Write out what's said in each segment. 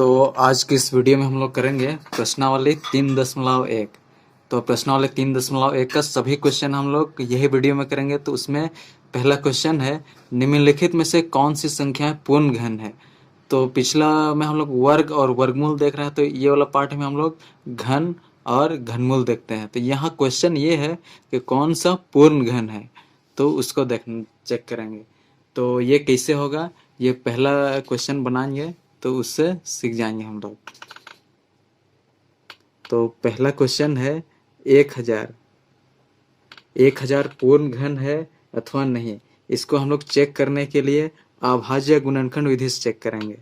तो आज की इस वीडियो में हम लोग करेंगे प्रश्नावली 3.1। तो प्रश्नावली 3.1 का सभी क्वेश्चन हम लोग यही वीडियो में करेंगे। तो उसमें पहला क्वेश्चन है, निम्नलिखित में से कौन सी संख्या पूर्ण घन है। तो पिछला में हम लोग वर्ग और वर्गमूल देख रहे हैं, तो ये वाला पार्ट में हम लोग घन और घनमूल देखते हैं। तो यहाँ क्वेश्चन ये है कि कौन सा पूर्ण घन है, तो उसको चेक करेंगे। तो ये कैसे होगा, ये पहला क्वेश्चन बनाएंगे तो उससे सीख जाएंगे हम लोग। तो पहला क्वेश्चन है 1000। 1000 पूर्ण घन है अथवा नहीं। इसको हम लोग चेक करने के लिए अभाज्य गुणनखंड विधि से चेक करेंगे।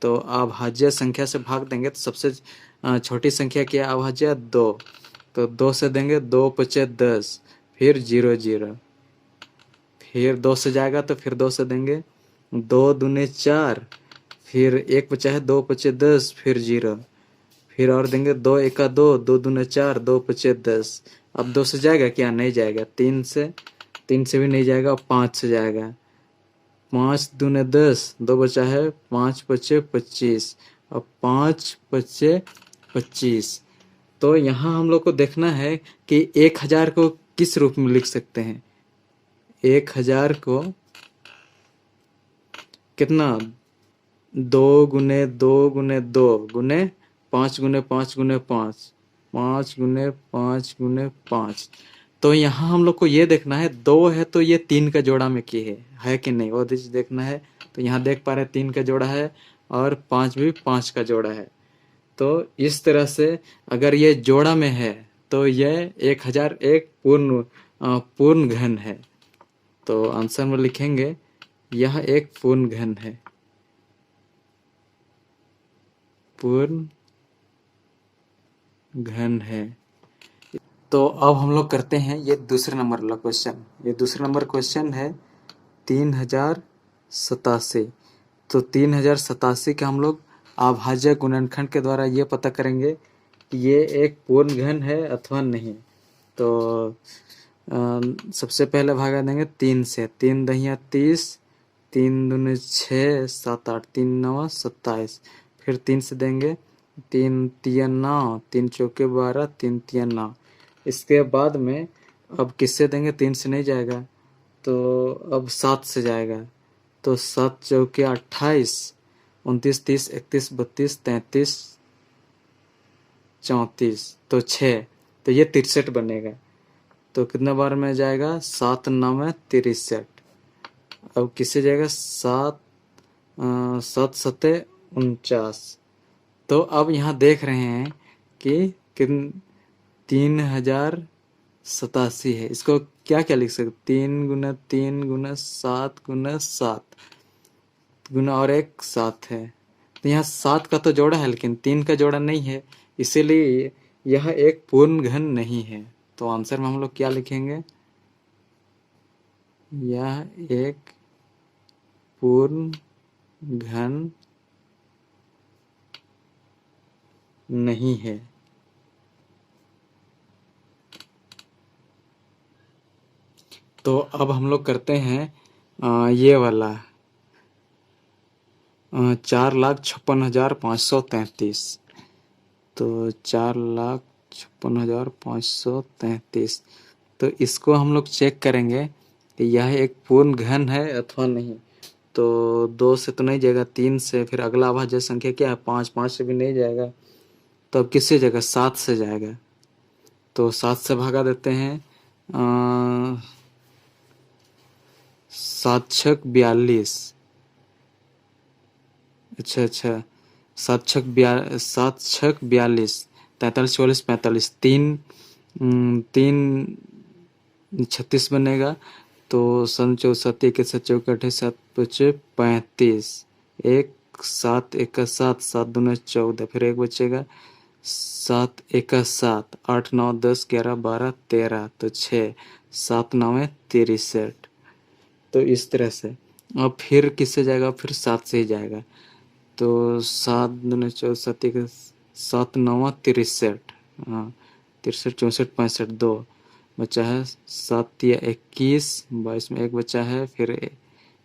तो अभाज्य संख्या से भाग देंगे तो सबसे छोटी संख्या क्या है, अभाज्य 2। तो 2 से देंगे 2 पचे 10, फिर 0 0, फिर 2 से जाएगा तो फिर 2 से देंगे 2 दूने 4, फिर 1 बचा है 2 पचे 10, फिर 0, फिर और देंगे 2 एका 2, 2 दूने 4, 2 पचे 10। अब 2 से जाएगा क्या, नहीं जाएगा। 3 से भी नहीं जाएगा। 5 से जाएगा, 5 दूने 10, 2 बचा है, 5 पचे 25। अब 5 पचे 25। तो यहाँ हम लोग को देखना है कि 1000 को किस रूप में लिख सकते हैं। 1000 को कितना, 2 गुने 2 गुने 2 गुने 5 गुने 5 गुने 5, 5 गुने 5 गुने 5। तो यहाँ हम लोग को ये देखना है, 2 है तो ये 3 का जोड़ा में की है कि नहीं, वो देखना है। तो यहाँ देख पा रहे 3 का जोड़ा है और 5 भी 5 का जोड़ा है। तो इस तरह से अगर ये जोड़ा में है तो ये 1000 एक पूर्ण घन है। तो आंसर में लिखेंगे यह एक पूर्ण घन है, पूर्ण घन है। तो अब हम लोग करते हैं ये दूसरे नंबर वाला क्वेश्चन। ये दूसरे नंबर क्वेश्चन है 3087। तो 3087 का हम लोग अभाज्य गुणनखंड के द्वारा ये पता करेंगे कि ये एक पूर्ण घन है अथवा नहीं। तो सबसे पहले भागा देंगे 3 से। 3 दहिया 30, 3 दूने 6, 7 8, 3 9 27। फिर 3 से देंगे 3 तिया 9, 3 चौके 12, 3 तिया 9। इसके बाद में अब किससे देंगे, 3 से नहीं जाएगा तो अब 7 से जाएगा। तो 7 चौके 28, 29 30 31 32 33 34, तो 6। तो ये 63 बनेगा। तो कितना बार में जाएगा, 7 9 में 63। अब किससे जाएगा, 7 सते 49। तो अब यहाँ देख रहे हैं कि 3087 है। इसको क्या क्या लिख सकते, 3 गुना 3 गुना 7 गुना 7 गुना और एक 7 है। तो यहाँ 7 का तो जोड़ा है लेकिन 3 का जोड़ा नहीं है, इसीलिए यह एक पूर्ण घन नहीं है। तो आंसर में हम लोग क्या लिखेंगे, यह एक पूर्ण घन नहीं है। तो अब हम लोग करते हैं ये वाला 4,56,533। तो 4,56,533। तो इसको हम लोग चेक करेंगे कि यह एक पूर्ण घन है अथवा नहीं। तो 2 से तो नहीं जाएगा, 3 से, फिर अगला अभाज्य संख्या क्या है, 5, 5 से भी नहीं जाएगा। तो अब किससे जाएगा, 7 से जाएगा। तो 7 से भागा देते हैं, 7 छक 42। अच्छा 7 छक 42, 43 44 45, 3 36 बनेगा। तो 7 चौके 7 चौके 28, 7 पचे 35, 1 7 1 7, 7 दूने 14, फिर 1 बचेगा, 7 1 7, 8 9 10 11 12 13, तो 6, 7 9 63। तो इस तरह से अब फिर किससे जाएगा, फिर 7 से ही जाएगा। तो 7 दूने 14, 7 1 7 9 63, हाँ 63 64 65, 2 बचा है, 7 या 21, 22 में 1 बचा है, फिर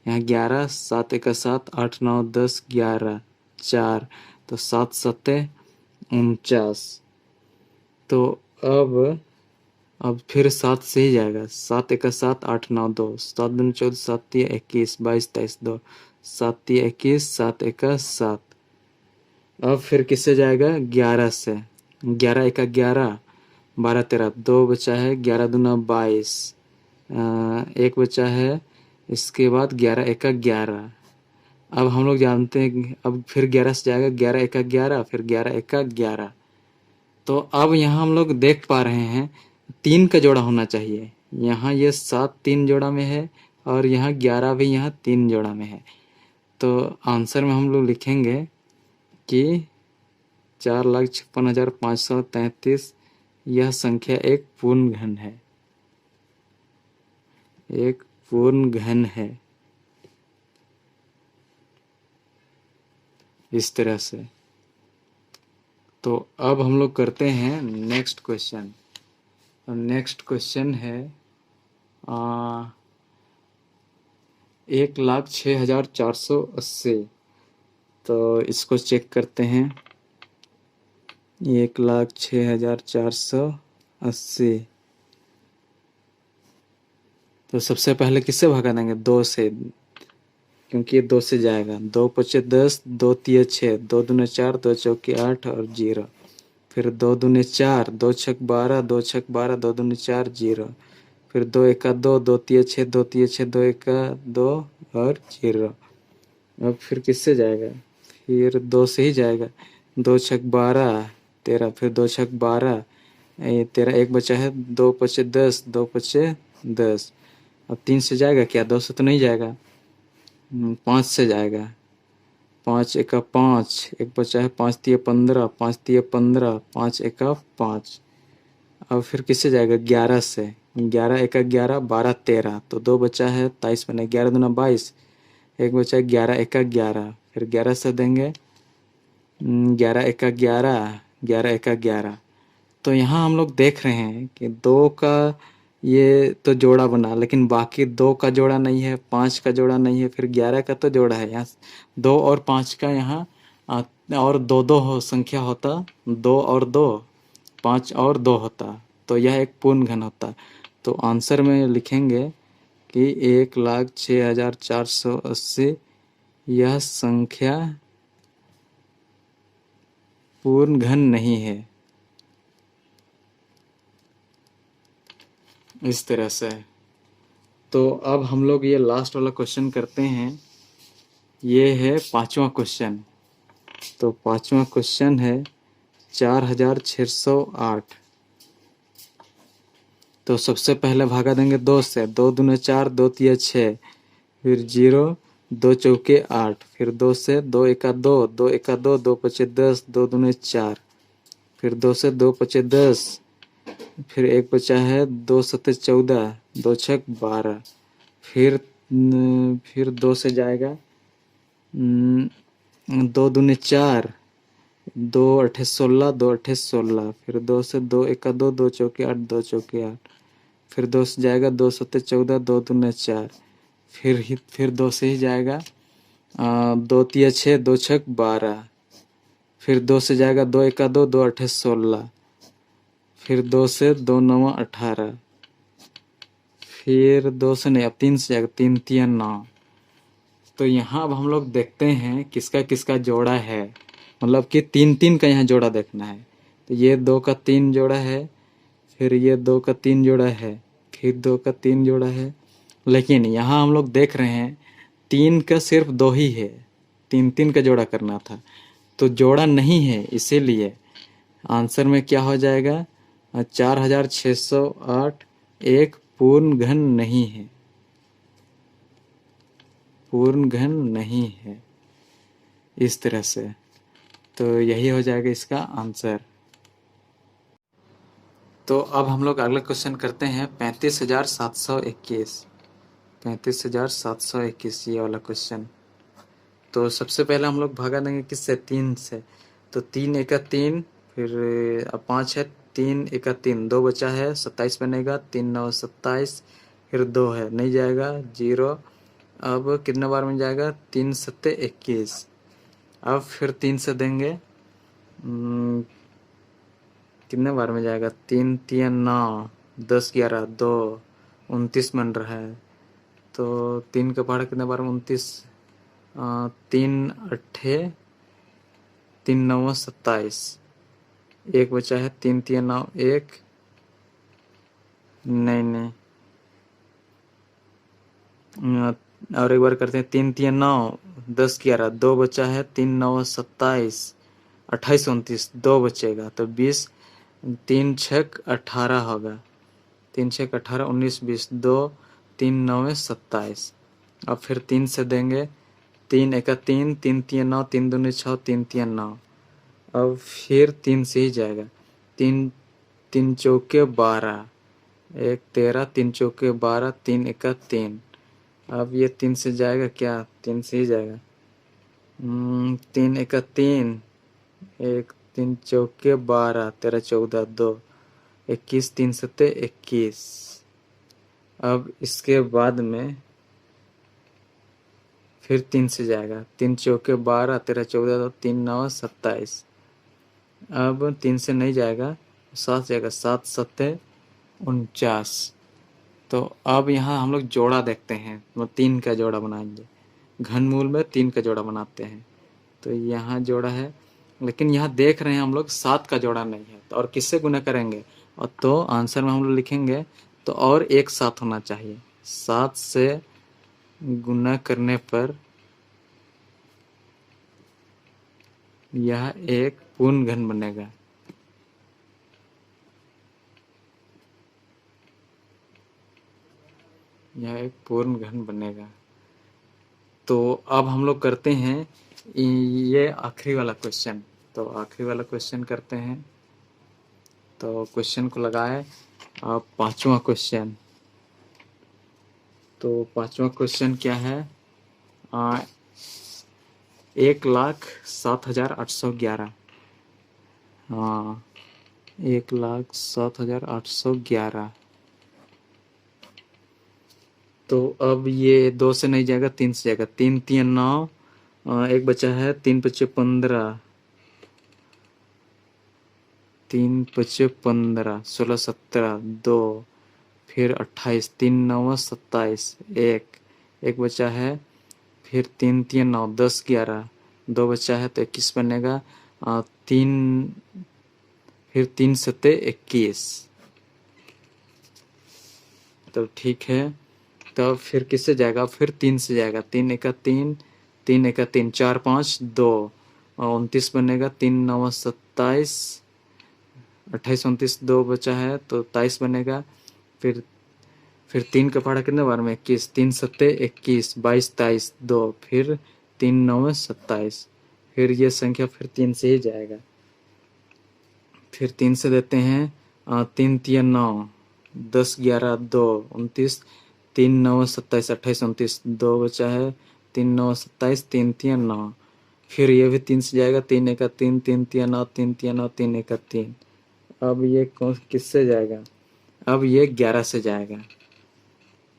यहाँ 11, 7 1 7, 8 9 10 11 4, तो 7 सत्ते 49। तो अब फिर 7 से ही जाएगा। 7 एका 7, 8 9 2, 7 दूनी 14, 7 तिया 21, 22 23 2, 7 तिया 21, 7 एका 7। अब फिर किससे जाएगा? 11 से। 11 एका 11, 12 13, 2 बचा है, 11 दूना 22, एक बचा है। इसके बाद 11 एका 11। अब हम लोग जानते हैं, अब फिर 11 से जाएगा, 11 एका 11, फिर 11 एका 11। तो अब यहाँ हम लोग देख पा रहे हैं 3 का जोड़ा होना चाहिए। यहाँ ये 7 3 जोड़ा में है और यहाँ 11 भी यहाँ 3 जोड़ा में है। तो आंसर में हम लोग लिखेंगे कि 4,56,533 यह संख्या एक पूर्ण घन है, एक पूर्ण घन है। इस तरह से। तो अब हम लोग करते हैं नेक्स्ट क्वेश्चन। नेक्स्ट क्वेश्चन है 1,06,480। तो इसको चेक करते हैं। 1,06,480। तो सबसे पहले किससे भगा देंगे? 2 से, क्योंकि ये 2 से जाएगा। 2 पचे 10, 2 तिया 6, 2 दूने 4, 2 चौके 8 और 0। फिर 2 दूने 4, 2 छक 12, 2 छक 12, 2 दूने 4 0। फिर 2 एका 2, 2 तिया 6, 2 तिया 6, 2 एका 2 और 0। अब फिर किससे जाएगा? फिर 2 से ही जाएगा। 2 छक 12 13, फिर 2 छक 12, ये 13 एक बचा है। 2 पचे 10, 2 पचे 10। अब 3 से जाएगा क्या? 2 से तो नहीं जाएगा। 5 से जाएगा। 5 एका 5, एक बचा है। 5 तिया 15, 5 तिया 15, 5 एका 5। अब फिर किससे जाएगा? 11 से। 11 एका 11, 12 13, तो 2 बचा है। 23 बने, 11 दूना 22, एक बचा है। 11 एका 11, फिर 11 से देंगे। 11 एका 11, 11 एका 11। तो यहाँ हम लोग देख रहे हैं कि 2 का ये तो जोड़ा बना, लेकिन बाकी 2 का जोड़ा नहीं है, 5 का जोड़ा नहीं है, फिर 11 का तो जोड़ा है। यहाँ 2 और 5 का यहाँ और 2 हो संख्या होता, 2 और 2, 5 और 2 होता, तो यह एक पूर्ण घन होता। तो आंसर में लिखेंगे कि 1,06,480 यह संख्या पूर्ण घन नहीं है। इस तरह से। तो अब हम लोग ये लास्ट वाला क्वेश्चन करते हैं। ये है 5वां क्वेश्चन। तो 5वां क्वेश्चन है 4,608। तो सबसे पहले भागा देंगे 2 से। 2 दूने 4, 2 तिया 6, फिर 0, 2 चौके 8, फिर 2 से। 2 एका 2, 2 एका 2, 2 पचे 10, 2 दूने 4, फिर 2 से। 2 पचे 10, फिर एक बचा है। 2 सत्ते 14, 2 छक 12, फिर 2 से जाएगा। 2 दूने 4, 2 अठे 16, 2 अठे 16, फिर 2 से। 2 एका 2, 2 चौके 8, 2 चौके 8, फिर 2 से जाएगा। 2 सत्ते 14, 2 दूने 4, फिर 2 से ही जाएगा। 2 तिया 6, 2 छक 12, फिर 2 से जाएगा। 2 एका 2, 2 अठे 16, फिर 2 से। 2 9 18, फिर 2 से नहीं, अब 3 से जाएगा। 3 तिया 9। तो यहाँ अब हम लोग देखते हैं किसका किसका जोड़ा है, मतलब कि 3 3 का यहाँ जोड़ा देखना है। तो ये 2 का 3 जोड़ा है, फिर ये 2 का 3 जोड़ा है, फिर 2 का 3 जोड़ा है। लेकिन यहाँ हम लोग देख रहे हैं 3 का सिर्फ 2 ही है, 3 3 का जोड़ा करना था, तो जोड़ा नहीं है। इसीलिए आंसर में क्या हो जाएगा? 4,608 एक पूर्ण घन नहीं है, पूर्ण घन नहीं है। इस तरह से। तो यही हो जाएगा इसका आंसर। तो अब हम लोग अगला क्वेश्चन करते हैं 35,721। 35,721 ये वाला क्वेश्चन। तो सबसे पहले हम लोग भागा देंगे किससे? 3 से। तो 3 एका 3, फिर अब 5 है। 3 एका 3, 2 बचा है। 27 बनेगा। 3 9 27, फिर 2 है, नहीं जाएगा। 0। अब कितना बार में जाएगा? 3 सत्ते 21, अब फिर 3 से देंगे, कितने बार में जाएगा, 3 3 9, 10 11 2, 29 बन रहा है। तो 3 का पहाड़ा कितने बार में, 29, 3 अट्ठे 3 9 27, एक बचा है, 3 3 9 1, नहीं, और एक बार करते हैं, 3 3 9, 10 11 2 बचा है, 3 9 27, 28 29, 2 बचेगा, तो 20, 3 6 18 होगा, 3 6 18 19 20, 2 3 9 27। अब फिर 3 से देंगे, 3 1 3, 3 3 9, 3 2 6, 3 3 9। अब फिर 3 से ही जाएगा, 3 3 चौके 12, 1 13, 3 चौके 12, 3 1 3। अब ये 3 से जाएगा क्या, 3 से ही जाएगा, 3 1 3, 1 3 चौके 12, 13 14 2, 21, 3 7 21। अब इसके बाद में फिर 3 से जाएगा, 3 चौके 12, 13 14 2, 3 9 27। अब 3 से नहीं जाएगा, 7 जाएगा, 7 7 49। तो अब यहाँ हम लोग जोड़ा देखते हैं, वो 3 का जोड़ा बनाएंगे, घनमूल में 3 का जोड़ा बनाते हैं। तो यहाँ जोड़ा है, लेकिन यहाँ देख रहे हैं हम लोग 7 का जोड़ा नहीं है, तो और किससे गुना करेंगे, और तो आंसर में हम लोग लिखेंगे तो और एक 7 होना चाहिए, 7 से गुना करने पर यह एक पूर्ण घन बनेगा। यह एक पूर्ण घन बनेगा। तो अब हम लोग करते हैं ये आखिरी वाला क्वेश्चन। तो आखिरी वाला क्वेश्चन करते हैं। तो क्वेश्चन को लगाए, अब 5वां क्वेश्चन। तो 5वां क्वेश्चन क्या है, 1,07,811। हाँ, 1,07,811। तो अब ये 2 से नहीं जाएगा, 3 से जाएगा, 3 3 9, एक बचा है, 3 5 15, 3 5 15, 16 17 2, फिर 28, 3 9 27, एक बचा है, फिर 3 3 9 10 11, 2 बचा है, तो 21 बनेगा, 3 फिर 3 7 21। तो ठीक है, तो फिर किससे जाएगा, फिर 3 से जाएगा, 3 1 3, 3 1 3, 4 5 2, 29 बनेगा, 3 9 27, 28 29, 2 बचा है, तो 23 बनेगा। फिर 3 का पहाड़ा कितने बार में, 21, 3 7 21, 22 23 2, फिर 3 9 27। फिर ये संख्या फिर 3 से ही जाएगा। फिर 3 से देते हैं, 3 3 9, 10 11 2, 29, 3 9 27, 28 29, 2 बचा है, 3 9 27, 3 3 9। फिर ये भी 3 से जाएगा, 3 1 3, 3 3 9, 3 3 9, 3 1 3। अब ये किससे जाएगा, अब ये 11 से जाएगा।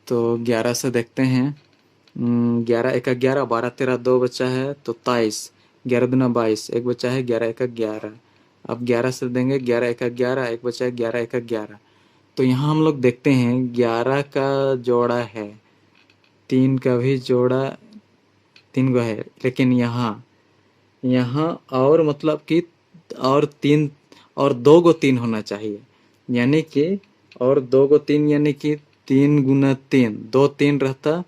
तो 11 से देखते हैं, 11 1 11, 12 13, 2 बचा है, तो 23, 11 दूना 22, एक बचा है, 11 1 11। अब 11 से देंगे, 11 1 11, एक बचा है, 11 1 11। तो यहाँ हम लोग देखते हैं 11 का जोड़ा है, 3 का भी जोड़ा 3 को है, लेकिन यहाँ और मतलब कि और 3 और 2 को 3 होना चाहिए, यानी कि और 2 को 3, यानी कि 3 गुना 3, 2 3 रहता,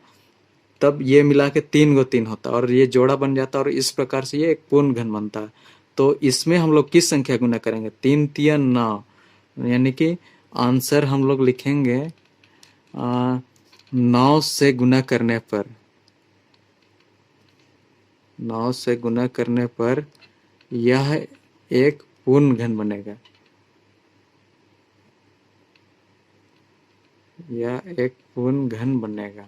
तब ये मिला के 3 को 3 होता और ये जोड़ा बन जाता, और इस प्रकार से ये एक पूर्ण घन बनता। तो इसमें हम लोग किस संख्या गुना करेंगे, 3 3 9, यानी कि आंसर हम लोग लिखेंगे 9 से गुना करने पर, 9 से गुना करने पर यह एक पूर्ण घन बनेगा। यह एक पूर्ण घन बनेगा।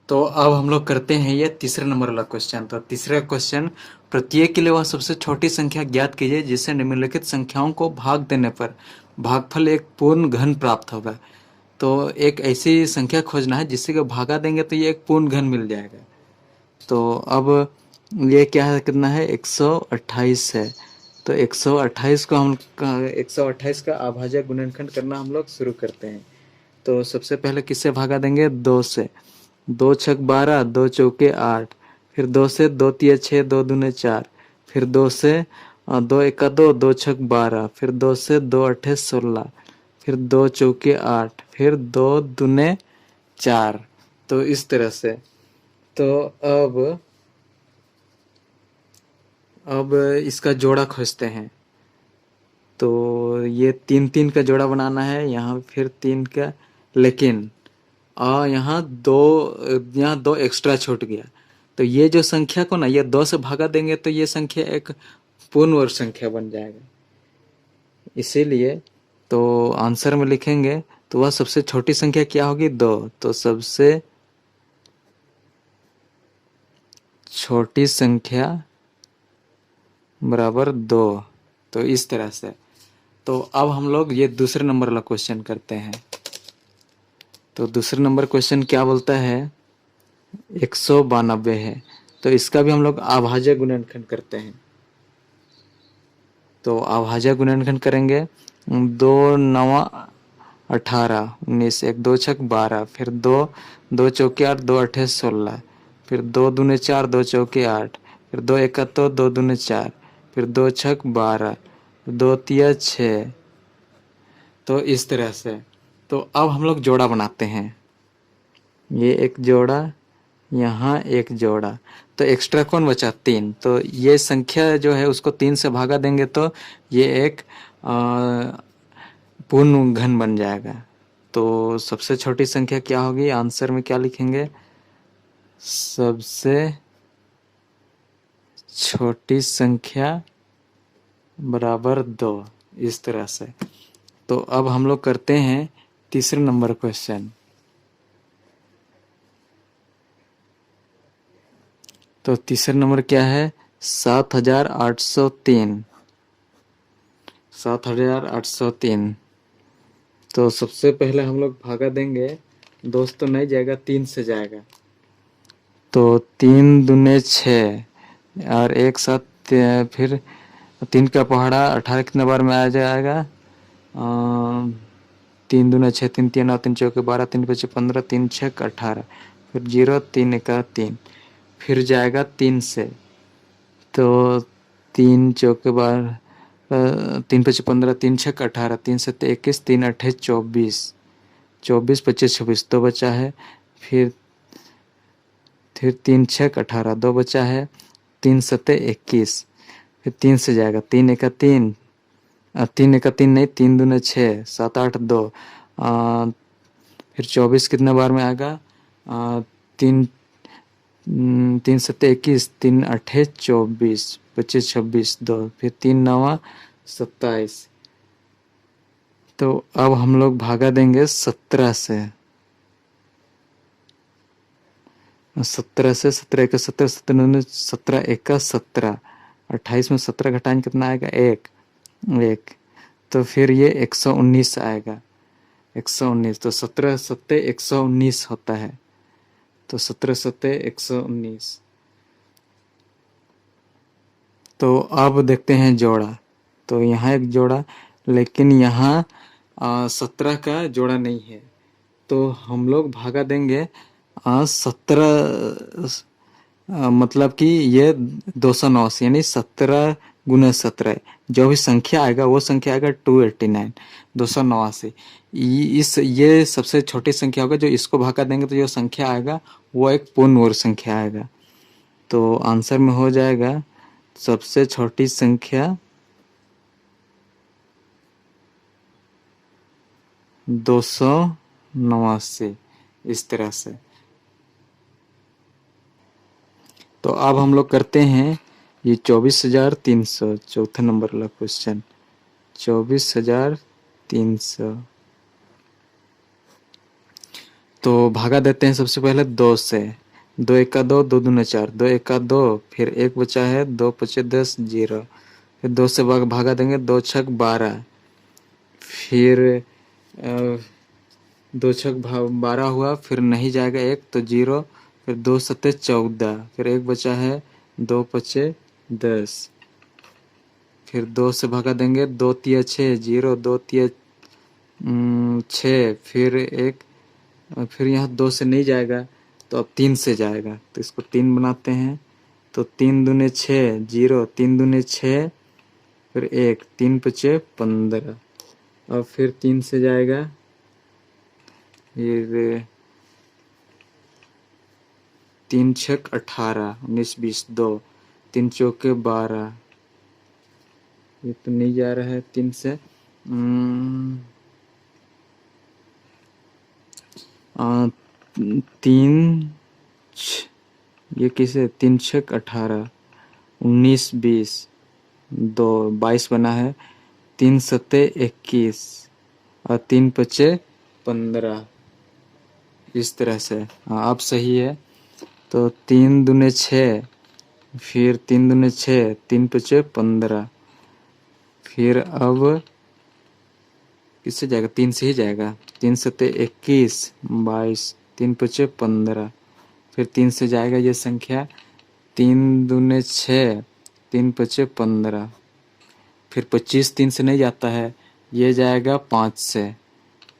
तो अब हम लोग करते हैं ये तीसरे नंबर वाला क्वेश्चन। तो तीसरा क्वेश्चन, प्रत्येक के लिए वह सबसे छोटी संख्या ज्ञात कीजिए जिससे निम्नलिखित संख्याओं को भाग देने पर भागफल एक पूर्ण घन प्राप्त होगा। तो एक ऐसी संख्या खोजना है जिससे कि भागा देंगे तो ये एक पूर्ण घन मिल जाएगा। तो अब ये क्या है, कितना है, 128 है। तो 128 को हम 128 का अभाज्य गुणनखंड करना हम लोग शुरू करते हैं। तो सबसे पहले किससे भागा देंगे, 2 से। 2 छक 12, 2 चौके 8, फिर 2 से, 2 तिया 6, 2 दूने 4, फिर 2 से 2 एका 2, 2 छक 12, फिर 2 से 2 अठे 16, फिर 2 चौके 8, फिर 2 दूने 4। तो इस तरह से। तो अब इसका जोड़ा खोजते हैं। तो ये 3 3 का जोड़ा बनाना है, यहाँ फिर 3 का, लेकिन यहाँ दो एक्स्ट्रा छूट गया। तो ये जो संख्या को ना, ये 2 से भागा देंगे तो ये संख्या एक पूर्ण वर्ग संख्या बन जाएगा। इसीलिए तो आंसर में लिखेंगे तो वह सबसे छोटी संख्या क्या होगी, 2। तो सबसे छोटी संख्या बराबर 2। तो इस तरह से। तो अब हम लोग ये दूसरे नंबर वाला क्वेश्चन करते हैं। तो दूसरे नंबर क्वेश्चन क्या बोलता है, 192 है। तो इसका भी हम लोग अभाज्य गुणनखंड करते हैं। तो अभाज्य गुणनखंड करेंगे, 2 9 18, 19, 1 2 छक 12, फिर 2 2 चौके 8, 2 अठे 16, फिर 2 दूने 4, 2 चौके 8, फिर 2 एका 2 दूने 4, फिर 2 छक 12, 2 तिया 6। तो इस तरह से। तो अब हम लोग जोड़ा बनाते हैं। ये एक जोड़ा, यहाँ एक जोड़ा। तो एक्स्ट्रा कौन बचा, 3। तो ये संख्या जो है उसको 3 से भागा देंगे तो ये एक पूर्ण घन बन जाएगा। तो सबसे छोटी संख्या क्या होगी, आंसर में क्या लिखेंगे, सबसे छोटी संख्या बराबर 2। इस तरह से। तो अब हम लोग करते हैं तीसरे नंबर क्वेश्चन। तो तीसरा नंबर क्या है, 7803। 7803। तो सबसे पहले हम लोग भागा देंगे, 2 तो नहीं जाएगा, 3 से जाएगा। तो 3 दूने 6 और एक साथ फिर 3 का पहाड़ा 18 कितने बार में आ जाएगा, 3 दूने 6, 3 3 9, 3 चौके 12, 3 5 15, 3 6 18, फिर 0 3 1 3, फिर जाएगा 3 से। तो 3 चौके 12, 3 5 15, 3 6 18, 3 7 21, 3 8 24, 24 25 26, 2 बचा है। फिर 3 6 18, 2 बचा है। 3 7 21, फिर 3 से जाएगा, 3 1 3, 3 1 3 नहीं, 3 दूने 6, 7 8 2, फिर 24 कितने बार में आएगा, 3 3 7 21, 3 8 24, 25 26 2, फिर 3 9 27। तो अब हम लोग भागा देंगे 17 से। 17 से, 17 1 17, 17 17 1 17, 28 में 17 घटाएंगे कितना आएगा, 1 1। तो फिर ये 119 आएगा, 119। तो 17 7 119 होता है। तो 17 7 119। तो अब देखते हैं जोड़ा। तो यहाँ एक जोड़ा, लेकिन यहाँ 17 का जोड़ा नहीं है। तो हम लोग भागा देंगे 17, मतलब कि ये 289, यानी 17 गुना 17, जो भी संख्या आएगा वो संख्या आएगा 289, 289। ये सबसे छोटी संख्या होगा, जो इसको भागा देंगे तो जो संख्या आएगा वो एक पूर्ण वर्ग संख्या आएगा। तो आंसर में हो जाएगा सबसे छोटी संख्या 289, इस तरह से। तो अब हम लोग करते हैं ये 24,300, चौथा नंबर वाला क्वेश्चन, 24,300। तो भागा देते हैं सबसे पहले 2 से। 2 1 2, 2 दूने 4, 2 1 2, फिर 1 बचा है, 2 5 10 0, फिर 2 से भागा देंगे, 2 6 12, फिर 2 6 12 हुआ, फिर नहीं जाएगा 1 तो 0, फिर 2 7 14, फिर 1 बचा है, 2 पचे 10, फिर 2 से भगा देंगे, 2 तिया 6 0, 2 तिया 6, फिर यहाँ 2 से नहीं जाएगा तो अब 3 से जाएगा, तो इसको 3 बनाते हैं। तो 3 दूने 6 0, 3 दूने 6, फिर 1, 3 पचे 15, अब फिर 3 से जाएगा, फिर 3 छक 18, 19 20 2, 3 चौके 12, ये तो नहीं जा रहा है 3 से। 3 ये किसे 3 छक 18, 19 20 2, 22 बना है, 3 सत्ते 21 और 3 पचे 15, इस तरह से। हाँ अब सही है। तो 3 दूने 6, फिर 3 दूने 6, 3 पचे 15, फिर अब किससे जाएगा, 3 से ही जाएगा, 3 सत्ते 21 22, 3 पचे 15, फिर 3 से जाएगा ये संख्या, 3 दूने 6, 3 पचे 15, फिर 25 3 से नहीं जाता है, ये जाएगा 5 से,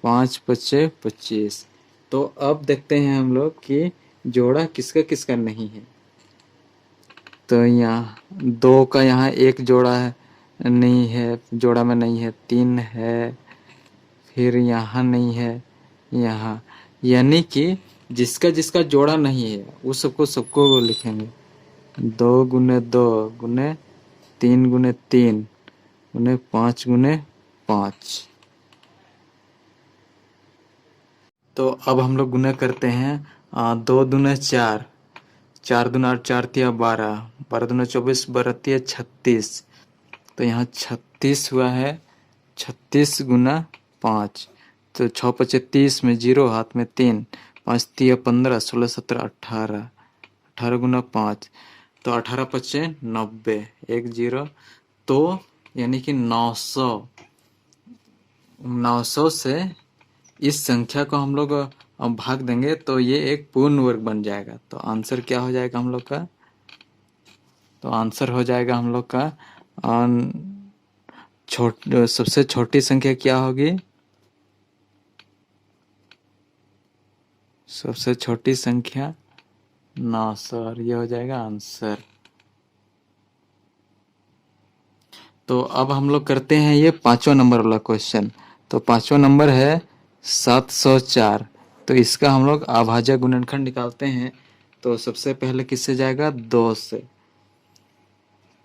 5 पचे 25। तो अब देखते हैं हम लोग कि जोड़ा किसका किसका नहीं है। तो यहाँ 2 का यहाँ एक जोड़ा है, नहीं है, जोड़ा में नहीं है, 3 है, फिर यहाँ नहीं है, यहाँ, यानी कि जिसका जिसका जोड़ा नहीं है उस सबको लिखेंगे। 2 गुने 2 गुने 3 गुने 3 गुने 5 गुने 5। तो अब हम लोग गुना करते हैं। 2 दूने 4, 4 दूना 8, 4 तिया 12, 12 दूना 24, 12 तिया 36। तो यहाँ 36 हुआ है, 36 गुना 5, तो 6 पचे 30 में 0 हाथ में 3, 5 तिया 15, 16 17 18, 18 गुना 5, तो 18 पचे 90, 1 0, तो यानी कि 900। 900 से इस संख्या को हम लोग भाग देंगे तो ये एक पूर्ण वर्ग बन जाएगा। तो आंसर क्या हो जाएगा हम लोग का, तो आंसर हो जाएगा हम लोग का सबसे छोटी संख्या क्या होगी, सबसे छोटी संख्या 900, और ये हो जाएगा आंसर। तो अब हम लोग करते हैं ये 5वां नंबर वाला क्वेश्चन। तो 5वां नंबर है 704। तो इसका हम लोग अभाज्य गुणनखंड निकालते हैं। तो सबसे पहले किससे जाएगा, 2 से।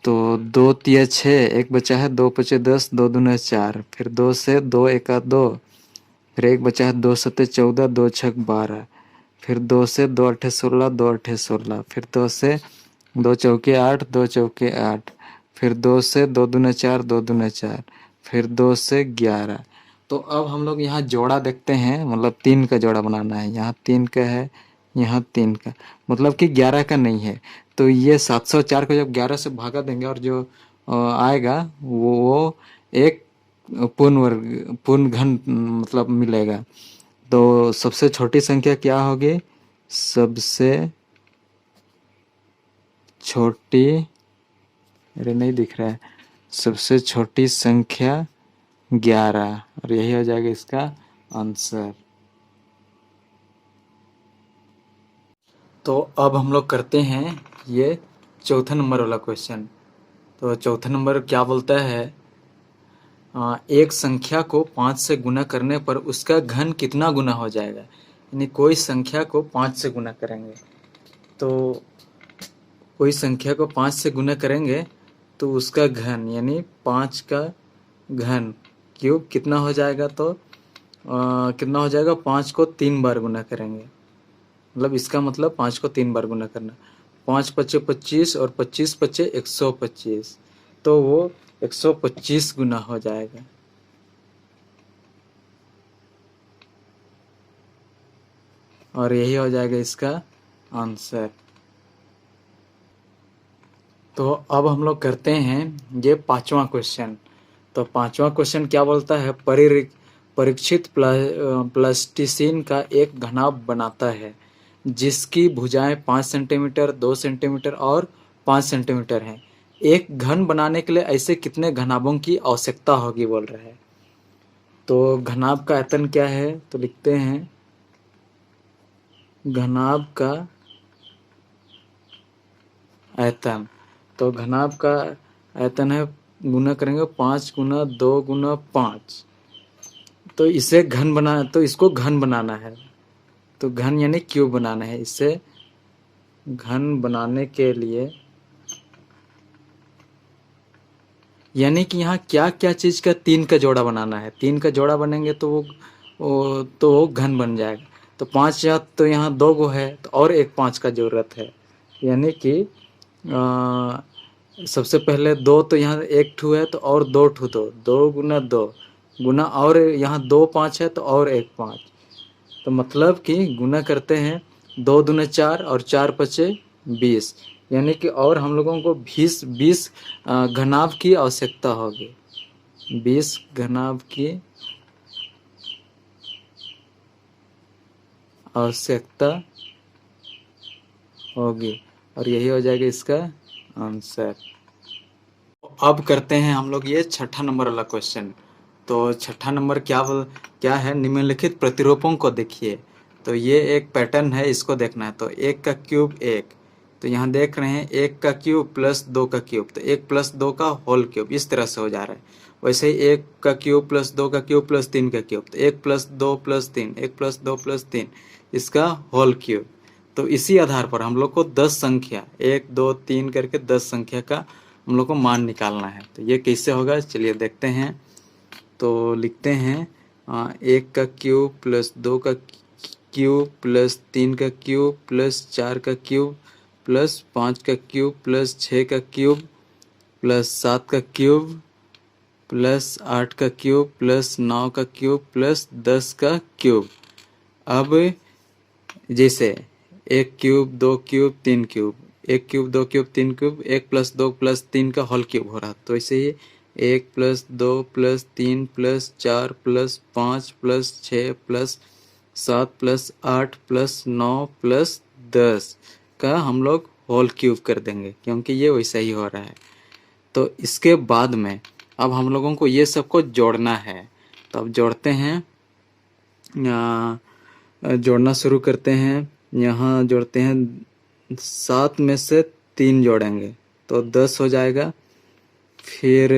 तो 2 तिया 6, एक बचा है, 2 पचे 10, 2 दूना 4, फिर 2 से 2 एका 2, फिर एक बचा है, 2 सत्ते 14, 2 छक 12, फिर 2 से 2 अट्ठे 16, 2 अट्ठे 16, फिर 2 से 2 चौके 8, 2 चौके 8, फिर 2 से 2 दूना 4, 2 दूना 4, फिर 2 से 11। तो अब हम लोग यहाँ जोड़ा देखते हैं, मतलब 3 का जोड़ा बनाना है। यहाँ 3 का है, यहाँ 3 का, मतलब कि 11 का नहीं है। तो ये 704 को जब 11 से भागा देंगे और जो आएगा वो एक पूर्ण वर्ग, पूर्ण घन मतलब मिलेगा। तो सबसे छोटी संख्या क्या होगी, सबसे छोटी, अरे नहीं दिख रहा है, सबसे छोटी संख्या 11, और यही हो जाएगा इसका आंसर। तो अब हम लोग करते हैं ये चौथा नंबर वाला क्वेश्चन। तो चौथा नंबर क्या बोलता है, एक संख्या को 5 से गुना करने पर उसका घन कितना गुना हो जाएगा। यानी कोई संख्या को 5 से गुना करेंगे, तो कोई संख्या को 5 से गुना करेंगे तो उसका घन यानी 5 का घन क्यूब कितना हो जाएगा। तो कितना हो जाएगा, 5 को 3 बार गुना करेंगे, मतलब इसका मतलब 5 को 3 बार गुना करना। 5 पचे 25 और 25 पचे 125, तो वो 125 गुना हो जाएगा। और यही हो जाएगा इसका आंसर। तो अब हम लोग करते हैं ये 5वां क्वेश्चन। तो 5वां क्वेश्चन क्या बोलता है, परीक्षित प्लास्टिसिन का एक घनाभ बनाता है जिसकी भुजाएं 5 सेंटीमीटर, 2 सेंटीमीटर और 5 सेंटीमीटर है। एक घन बनाने के लिए ऐसे कितने घनाभों की आवश्यकता होगी बोल रहा है। तो घनाभ का आयतन क्या है, तो लिखते हैं घनाभ का आयतन। तो घनाभ का आयतन है, गुना करेंगे 5 गुना 2 गुना 5। तो इसे घन बना, तो इसको घन बनाना है, तो घन यानी क्यूब बनाना है। इसे घन बनाने के लिए यानी कि यहाँ क्या क्या चीज का 3 का जोड़ा बनाना है। 3 का जोड़ा बनेंगे तो वो घन बन जाएगा। तो 5 या तो यहाँ 2 गो है, तो और एक 5 का जरूरत है। यानी कि सबसे पहले 2 तो यहाँ एक ठू है, तो और 2 ठू, 2 गुना 2 गुना, और यहाँ 2 5 है तो और एक 5। तो मतलब कि गुना करते हैं 2 दूने 4 और 4 पचे 20। यानी कि और हम लोगों को 20 घनाभ की आवश्यकता होगी। 20 घनाभ की आवश्यकता होगी, और यही हो जाएगा इसका आंसर। अब करते हैं हम लोग ये छठा नंबर वाला क्वेश्चन। तो छठा नंबर क्या है, निम्नलिखित प्रतिरूपों को देखिए। तो ये एक पैटर्न है, इसको देखना है। तो 1 का क्यूब 1, तो यहाँ देख रहे हैं 1 का क्यूब प्लस 2 का क्यूब, तो 1 प्लस 2 का होल क्यूब, इस तरह से हो जा रहा है। वैसे ही 1 का क्यूब प्लस 2 का क्यूब प्लस 3 का क्यूब, तो 1 प्लस 2 प्लस 3, 1 प्लस 2 प्लस 3, इसका होल क्यूब। तो इसी आधार पर हम लोग को 10 संख्या 1 2 3 करके 10 संख्या का हम लोग को मान निकालना है। तो ये कैसे होगा, चलिए देखते हैं। तो लिखते हैं 1 का क्यूब प्लस 2 का क्यूब प्लस 3 का क्यूब प्लस 4 का क्यूब प्लस 5 का क्यूब प्लस 6 का क्यूब प्लस 7 का क्यूब प्लस 8 का क्यूब प्लस 9 का क्यूब प्लस 10 का क्यूब। अब जैसे 1 cube 2 cube 3 cube, 1 cube 2 cube 3 cube, 1 plus 2 plus 3 का होल क्यूब हो रहा। तो ऐसे ही 1 plus 2 plus 3 plus 4 plus 5 plus 6 plus 7 plus 8 plus 9 plus 10 का हम लोग होल क्यूब कर देंगे, क्योंकि ये वैसा ही हो रहा है। तो इसके बाद में अब हम लोगों को ये सबको जोड़ना है। तो अब जोड़ते हैं, जोड़ना शुरू करते हैं। यहाँ जोड़ते हैं 7 में से 3 जोड़ेंगे तो 10 हो जाएगा। फिर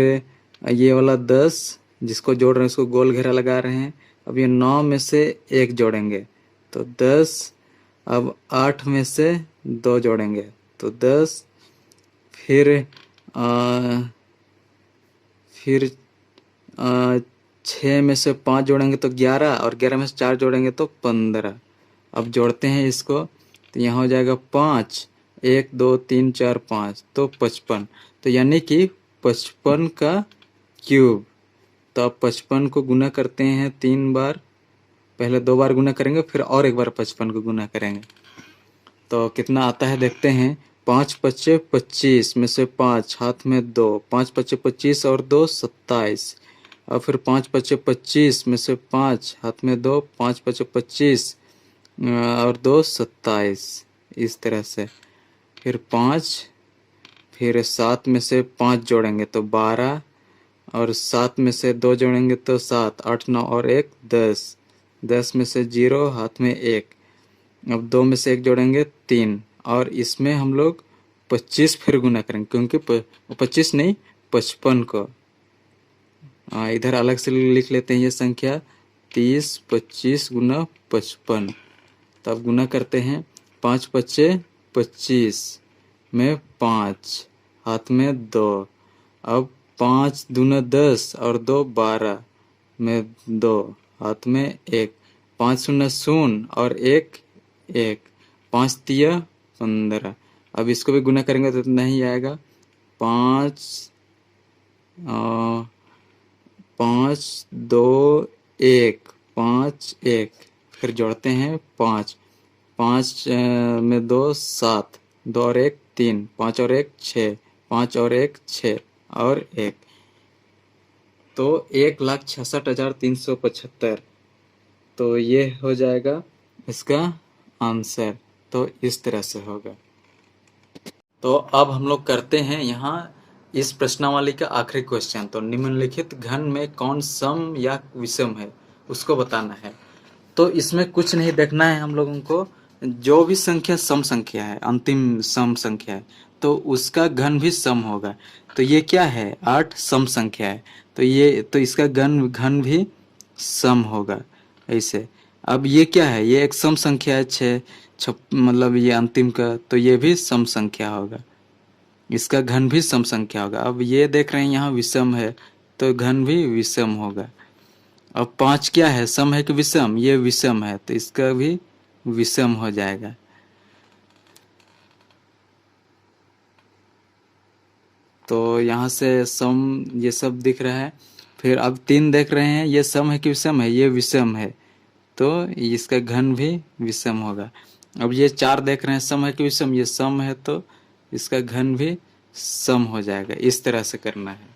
ये वाला 10 जिसको जोड़ रहे हैं उसको गोल घेरा लगा रहे हैं। अब ये 9 में से 1 जोड़ेंगे तो 10। अब 8 में से 2 जोड़ेंगे तो 10। फिर 6 में से 5 जोड़ेंगे तो 11, और 11 में से 4 जोड़ेंगे तो 15। अब जोड़ते हैं इसको, तो यहाँ हो जाएगा 5, 1 2 3 4 5, तो 55। तो यानी कि 55 का क्यूब। तो अब 55 को गुना करते हैं 3 बार, पहले 2 बार गुना करेंगे फिर और एक बार 55 को गुना करेंगे। तो कितना आता है देखते हैं। 5 पच्चे 25 में से 5 हाथ में 2, 5 पच्चे 25 और 2 27। और फिर 5 पच्चे 25 में से 5 हाथ में 2, 5 पच्चे 25 और 2 27, इस तरह से। फिर 5, फिर 7 में से 5 जोड़ेंगे तो 12, और 7 में से 2 जोड़ेंगे तो 7, 8 9 और 1 10, 10 में से 0 हाथ में 1। अब 2 में से 1 जोड़ेंगे 3, और इसमें हम लोग 25 फिर गुना करेंगे, क्योंकि 25 नहीं 55 को इधर अलग से लिख लेते हैं ये संख्या 30 25 गुना 55। तब गुना करते हैं 5 पच्चे 25 में 5 हाथ में 2। अब 5 दूना 10 और 2 12 में 2 हाथ में 1। 5 शून्य शून्य और 1 1, 5 तिया 15। अब इसको भी गुना करेंगे तो नहीं आएगा। 5 5 2 1 5 1, फिर जोड़ते हैं 5 5 में 2 7, 2 और 1 3, 5 और 1 6, 5 और 1 6 और 1, तो 1,66,375। तो ये हो जाएगा इसका आंसर। तो इस तरह से होगा। तो अब हम लोग करते हैं यहाँ इस प्रश्नावली का आखिरी क्वेश्चन। तो निम्नलिखित घन में कौन सम या विषम है उसको बताना है। तो इसमें कुछ नहीं देखना है हम लोगों को, जो भी संख्या सम संख्या है, अंतिम सम संख्या है, तो उसका घन भी सम होगा। तो ये क्या है, 8 सम संख्या है, तो इसका घन भी सम होगा ऐसे। अब ये क्या है, ये एक सम संख्या है 6 मतलब ये अंतिम का, तो ये भी सम संख्या होगा, इसका घन भी सम संख्या होगा। अब ये देख रहे हैं यहाँ विषम है, तो घन भी विषम होगा। अब 5 क्या है, सम है कि विषम, ये विषम है, तो इसका भी विषम हो जाएगा। तो यहाँ से सम ये सब दिख रहा है। फिर अब 3 देख रहे हैं, ये सम है कि विषम है, ये विषम है, तो इसका घन भी विषम होगा। अब ये 4 देख रहे हैं, सम है कि विषम, ये सम है, तो इसका घन भी सम हो जाएगा। इस तरह से करना है।